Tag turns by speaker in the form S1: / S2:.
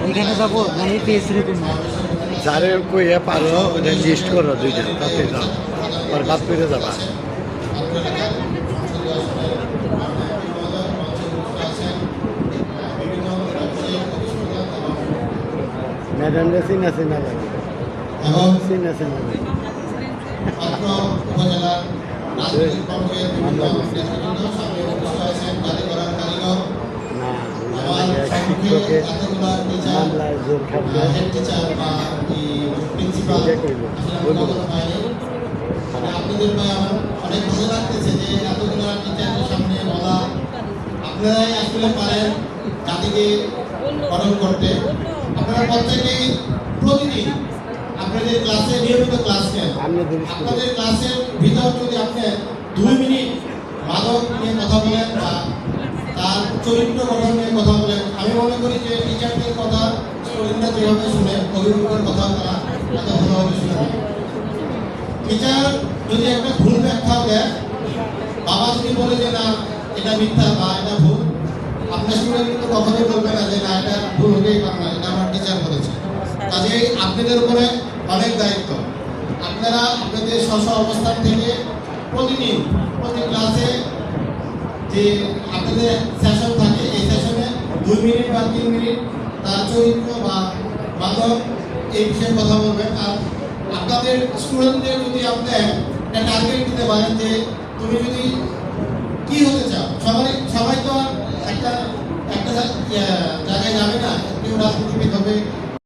S1: এখানে যাবো না এই পেয়েছিল তুমি
S2: যারে কইয়া পারো ওটা লিস্ট করো দুইটা তাতে যাও আর বাদ করে যাবা ম্যাডামরা চিনা চিনা লাগে
S3: এবং
S2: চিনা চিনা লাগে
S3: পাত্র উপজেলার রাজনৈতিক পর্যায়ে বিভিন্ন নেতৃবৃন্দ সামনে উপস্থিত আছেন জাতিগড়ার কারিগর
S2: না
S3: আমার সম্মুখে এতগুলা টিচার
S2: মামলায় জোর খাবে
S3: হেড টিচার বা প্রিন্সিপাল বলার বাইরে আপনাদের ভাই আমার অনেক ভালো লাগতেছে যে এতগুলা টিচারের সামনে বলা আপনারাই আসলে পারেন জাতিকে গঠন করতে আপনারা প্রত্যেকেই প্রতিদিন আপনাদের ক্লাসে নিয়মিত ক্লাস নেন আপনাদের ক্লাসের ভিতর যদি আপনি 2 মিনিট মাদক নিয়ে কথা বলেন বা তার চরিত্র গঠন নিয়ে কথা বলেন আমি মনে করি যে টিচারদের কথা স্টুডেন্টরা যেভাবে শুনে অভিভাবকের কথা তারা এত ভালোভাবে শুনে টিচার যদি একটা ভুল ব্যাখ্যা দেয় বাবা যদি বলে যে না এটা মিথ্যা বা এটা ভুল আপনার স্টুডেন্ট কিন্তু কখনোই বলবে না যে না এটা ভুল হতেই পারে না এটা আমার টিচার বলেছে কাজেই আপনাদের উপরে অনেক দায়িত্ব আপনারা আপনাদের স্ব অবস্থান থেকে প্রতিদিন প্রতি ক্লাসে যে আপনাদের সেশন থাকে এই সেশনে 2 মিনিট বা 3 মিনিট তার চরিত্র বা মাদক এই বিষয়ে কথা বলবেন আর আপনাদের স্টুডেন্টদের যদি আপনি একটা টার্গেট দিতে পারেন যে তুমি যদি কি হতে চাও সবাই তো একটা জায়গায় যাবে না কেউ রাজনীতিবিদ হবে